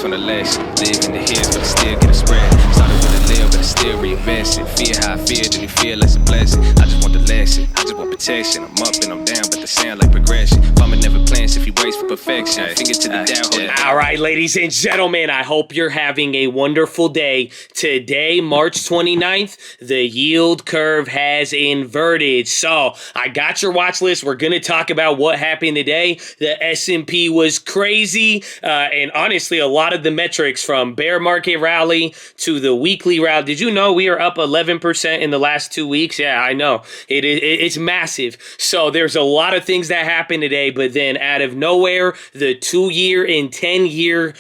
learned from the lesson. Live in the hills, but I still get a spread. Started with a little, but I still reinvest it. Fear how I feel, then you feel it's a blessing. I just want the lesson, I just want protection. I'm up and I'm down, but they sound like progression. Farmer never plans if he waits for perfection. Finger to the down, hold it down. All right, ladies and gentlemen, I hope you're having a wonderful day. Today, March 29th, the yield curve has inverted. So I got your watch list. We're going to talk about what happened today. The S&P was crazy. And honestly, a lot of the metrics from bear market rally to the weekly rally. Did you know we are up 11% in the last 2 weeks? Yeah, I know. It's massive. So there's a lot of things that happened today, but then out of nowhere, the 2-year and 10-year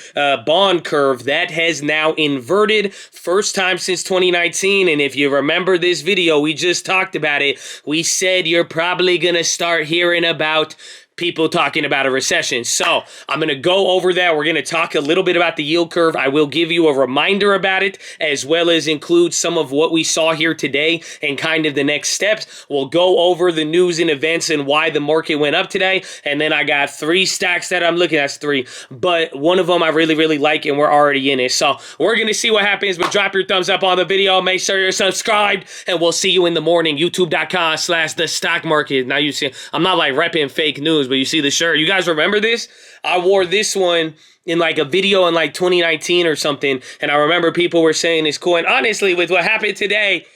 bond curve, that has now inverted. First time since 2019. And if you remember this video, we just talked about it. We said you're probably going to start hearing about people talking about a recession. So I'm going to go over that. We're going to talk a little bit about the yield curve. I will give you a reminder about it, as well as include some of what we saw here today and kind of the next steps. We'll go over the news and events and why the market went up today. And then I got 3 stacks that I'm looking at. 3, but one of them I really like, and we're already in it. So we're going to see what happens, but drop your thumbs up on the video. Make sure you're subscribed, and we'll see you in the morning. YouTube.com/thestockmarket. Now you see, I'm not like repping fake news, but you see the shirt. You guys remember this? I wore this one in like a video in like 2019 or something, and I remember people were saying it's cool. And honestly, with what happened today,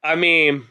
I mean,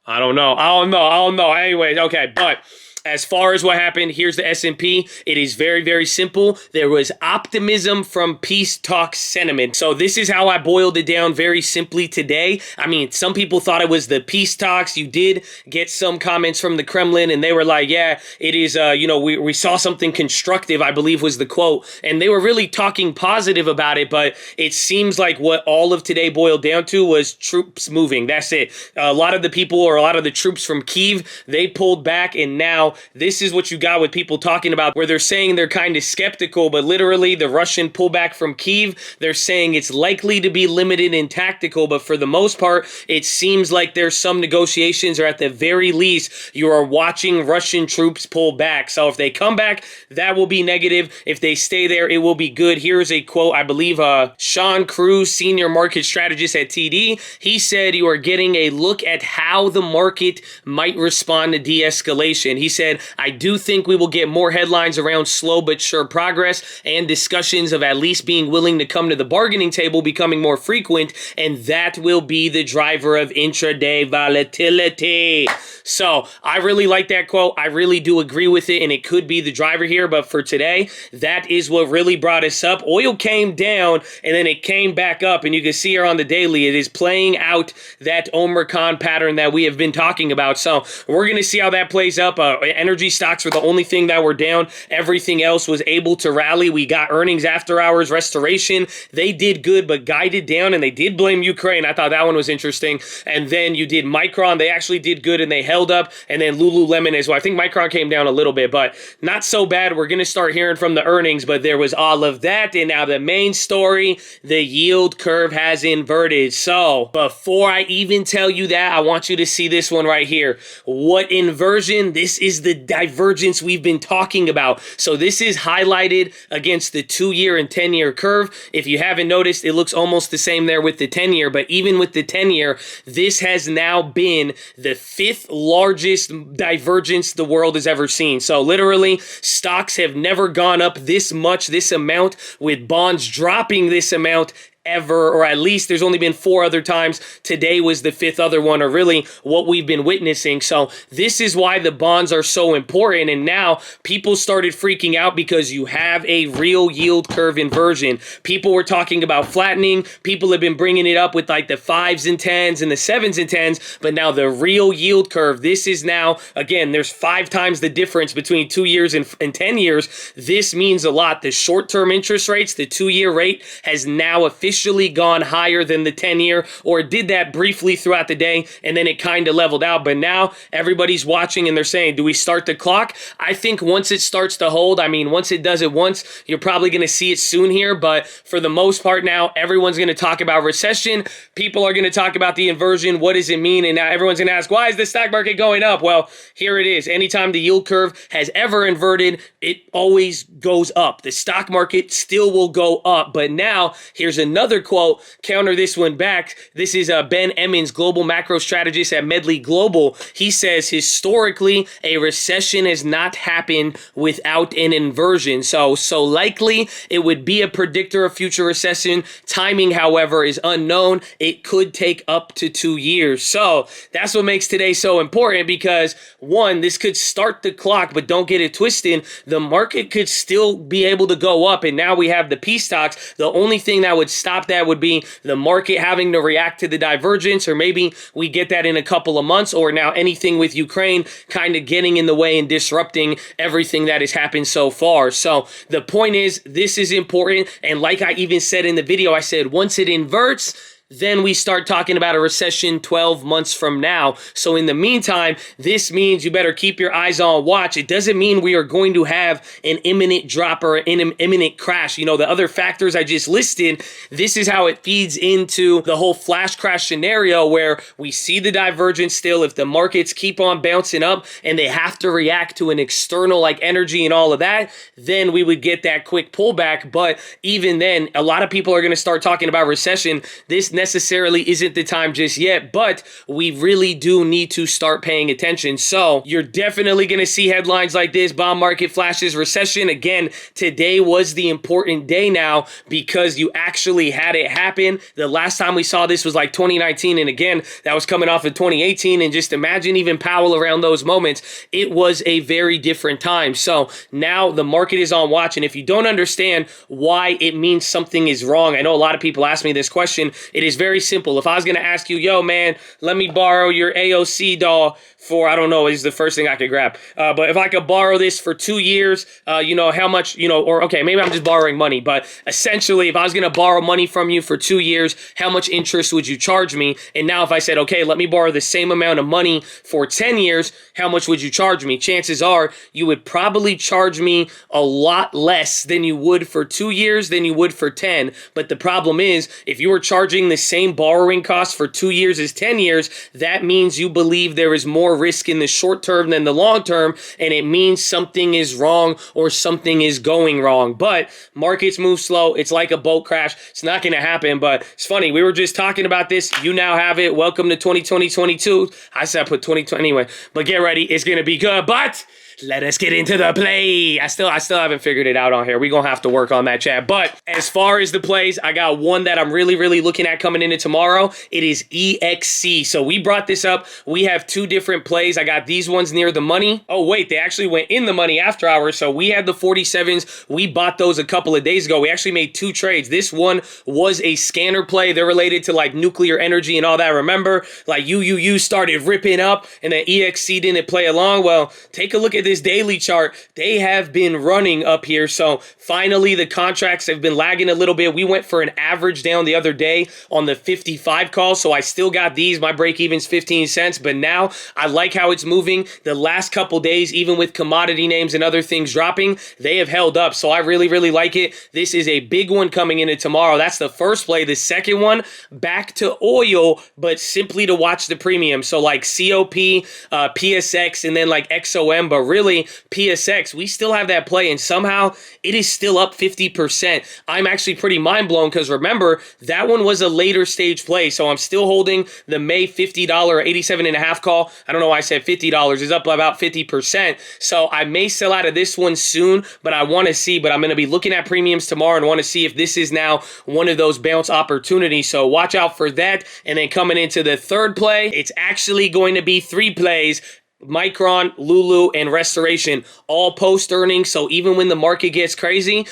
I don't know. Anyways, okay, but as far as what happened, here's the S&P. It is very simple. There was optimism from peace talk sentiment. So this is how I boiled it down very simply today. I mean, some people thought it was the peace talks. You did get some comments from the Kremlin, and they were like, yeah, it is, we saw something constructive, I believe was the quote. And they were really talking positive about it, but it seems like what all of today boiled down to was troops moving. That's it. A lot of the people, or a lot of the troops from Kyiv, they pulled back, and now this is what you got with people talking about where they're saying they're kind of skeptical, but literally the Russian pullback from Kyiv, they're saying it's likely to be limited and tactical, but for the most part, it seems like there's some negotiations, or at the very least, you are watching Russian troops pull back. So if they come back, that will be negative. If they stay there, it will be good. Here's a quote, I believe Sean Cruz, senior market strategist at TD, he said, you are getting a look at how the market might respond to de-escalation. He said, I do think we will get more headlines around slow but sure progress, and discussions of at least being willing to come to the bargaining table becoming more frequent, and that will be the driver of intraday volatility. So I really like that quote. I really do agree with it, and it could be the driver here. But for today, that is what really brought us up. Oil came down, and then it came back up, and you can see here on the daily, it is playing out that Omicron pattern that we have been talking about. So we're going to see how that plays up. Energy stocks were the only thing that were down. Everything else was able to rally. We got earnings after hours. Restoration, they did good, but guided down, and they did blame Ukraine. I thought that one was interesting. And then you did Micron. They actually did good, and they held up. And then Lululemon as well. I think Micron came down a little bit, but not so bad. We're going to start hearing from the earnings, but there was all of that. And now the main story, the yield curve has inverted. So before I even tell you that, I want you to see this one right here. What inversion? This is the divergence we've been talking about. So this is highlighted against the 2-year and 10-year curve. If you haven't noticed, it looks almost the same there with the 10-year, but even with the 10-year, this has now been the 5th largest divergence the world has ever seen. So literally, stocks have never gone up this much, this amount, with bonds dropping this amount ever, or at least there's only been 4 other times. Today was the 5th other one, or really what we've been witnessing. So this is why the bonds are so important. And now people started freaking out because you have a real yield curve inversion. People were talking about flattening. People have been bringing it up with like the 5s and 10s and the 7s and 10s, but now the real yield curve, this is now, again, there's 5 times the difference between 2 years and 10 years. This means a lot. The short-term interest rates, the 2-year rate has now officially officially gone higher than the 10-year, or it did that briefly throughout the day and then it kind of leveled out. But now everybody's watching and they're saying, do we start the clock? I think once it starts to hold, I mean, once it does it once, you're probably going to see it soon here. But for the most part now, everyone's going to talk about recession. People are going to talk about the inversion. What does it mean? And now everyone's going to ask, why is the stock market going up? Well, here it is. Anytime the yield curve has ever inverted, it always goes up. The stock market still will go up. But now here's another quote, counter this one back. This is Ben Emmons, global macro strategist at Medley Global. He says, historically, a recession has not happened without an inversion. So likely it would be a predictor of future recession. Timing, however, is unknown. It could take up to 2 years. So that's what makes today so important, because one, this could start the clock, but don't get it twisted. The market could still be able to go up. And now we have the P stocks. The only thing that would stop that would be the market having to react to the divergence, or maybe we get that in a couple of months, or now anything with Ukraine kind of getting in the way and disrupting everything that has happened so far. So the point is, this is important. And like I even said in the video, I said, once it inverts, then we start talking about a recession 12 months from now. So in the meantime, this means you better keep your eyes on watch. It doesn't mean we are going to have an imminent drop or an imminent crash. You know, the other factors I just listed, this is how it feeds into the whole flash crash scenario where we see the divergence still. If the markets keep on bouncing up and they have to react to an external like energy and all of that, then we would get that quick pullback. But even then, a lot of people are going to start talking about recession. This necessarily isn't the time just yet, but we really do need to start paying attention. So you're definitely going to see headlines like this: bond market flashes recession. Again, today was the important day now because you actually had it happen. The last time we saw this was like 2019, and again, that was coming off of 2018. And just imagine even Powell around those moments. It was a very different time. So now the market is on watch, and if you don't understand why it means something is wrong, I know a lot of people ask me this question. It is very simple. If I was going to ask you, yo, man, let me borrow your AOC doll for, I don't know, is the first thing I could grab. But if I could borrow this for 2 years, how much, or okay, maybe I'm just borrowing money. But essentially, if I was going to borrow money from you for 2 years, how much interest would you charge me? And now if I said, okay, let me borrow the same amount of money for 10 years, how much would you charge me? Chances are you would probably charge me a lot less than you would for 2 years than you would for 10. But the problem is, if you were charging the same borrowing cost for 2 years as 10 years, that means you believe there is more risk in the short term than the long term, and it means something is wrong or something is going wrong. But markets move slow. It's like a boat crash. It's not going to happen, but it's funny. We were just talking about this. You now have it. Welcome to 2020-22. I said I put 2020 anyway, but get ready. It's going to be good, but let us get into the play. I still haven't figured it out on here. We're going to have to work on that, chat. But as far as the plays, I got one that I'm really, really looking at coming into tomorrow. It is EXC. So we brought this up. We have two different plays. I got these ones near the money. Oh, wait, they actually went in the money after hours. So we had the 47s. We bought those a couple of days ago. We actually made two trades. This one was a scanner play. They're related to like nuclear energy and all that. Remember, like UUU started ripping up and then EXC didn't play along. Well, take a look at this daily chart. They have been running up here. So finally, the contracts have been lagging a little bit. We went for an average down the other day on the 55 call. So I still got these. My break even's 15 cents. But now I like how it's moving. The last couple days, even with commodity names and other things dropping, they have held up. So I really, really like it. This is a big one coming into tomorrow. That's the first play. The second one, back to oil, but simply to watch the premium. So like COP, PSX, and then like XOM, but really PSX, we still have that play, and somehow it is still up 50%. I'm actually pretty mind blown because remember, that one was a later stage play. So I'm still holding the May $50 87.5 call. I don't know why I said $50. It's up about 50%. So I may sell out of this one soon, but I want to see. But I'm going to be looking at premiums tomorrow and want to see if this is now one of those bounce opportunities. So watch out for that. And then coming into the third play, it's actually going to be three plays. Micron, Lulu, and Restoration all post earnings. So even when the market gets crazy,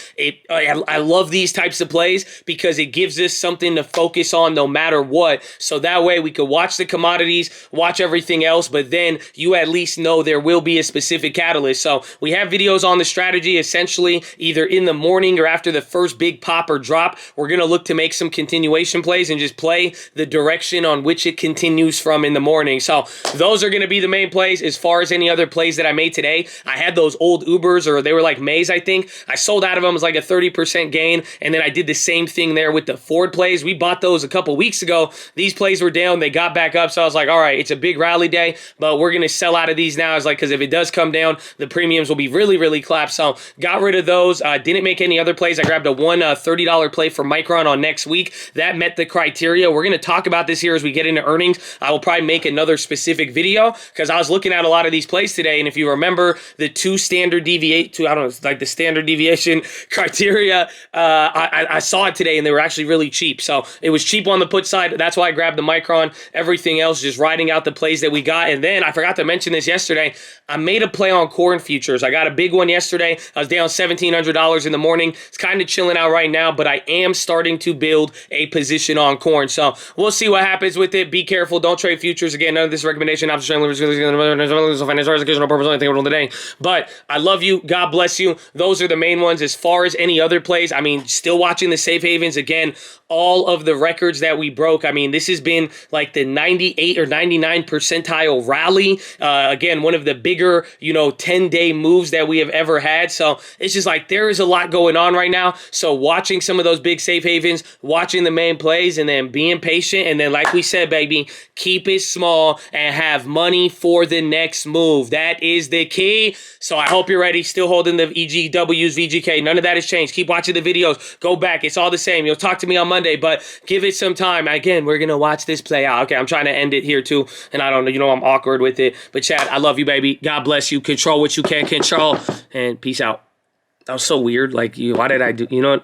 I love these types of plays because it gives us something to focus on no matter what. So that way we could watch the commodities, watch everything else, but then you at least know there will be a specific catalyst. So we have videos on the strategy essentially either in the morning or after the first big pop or drop. We're going to look to make some continuation plays and just play the direction on which it continues from in the morning. So those are going to be the main plays. As far as any other plays that I made today, I had those old Ubers, or they were like Mays, I think. I sold out of them. It was like a 30% gain, and then I did the same thing there with the Ford plays. We bought those a couple weeks ago. These plays were down. They got back up, so I was like, all right, it's a big rally day, but we're going to sell out of these now. I was like, because if it does come down, the premiums will be really, really clapped. So got rid of those. Didn't make any other plays. I grabbed a $30 play for Micron on next week. That met the criteria. We're going to talk about this here as we get into earnings. I will probably make another specific video because I was looking at a lot of these plays today, and if you remember the the standard deviation criteria, I saw it today and they were actually really cheap. So it was cheap on the put side. That's why I grabbed the Micron. Everything else just riding out the plays that we got. And then I forgot to mention this yesterday. I made a play on corn futures. I got a big one yesterday. I was down $1,700 in the morning. It's kind of chilling out right now, but I am starting to build a position on corn. So we'll see what happens with it. Be careful. Don't trade futures. Again, none of this recommendation. I'm just trying to financial educational purpose. I think today. But I love you. God bless you. Those are the main ones. As far as any other plays, I mean, still watching the safe havens. Again, all of the records that we broke. I mean, this has been like the 98 or 99 percentile rally. Again, one of the bigger, 10-day moves that we have ever had. So it's just like there is a lot going on right now. So watching some of those big safe havens, watching the main plays, and then being patient. And then, like we said, baby, keep it small and have money for the next move. That is the key. So I hope you're ready. Still holding the EGWs, VGK. None of that has changed. Keep watching the videos. Go back. It's all the same. You'll talk to me on Monday, but give it some time. Again, we're going to watch this play out. Okay, I'm trying to end it here too, and I don't know, I'm awkward with it. But Chad, I love you, baby. God bless you. Control what you can control, and peace out. That was so weird. Like, why did I do,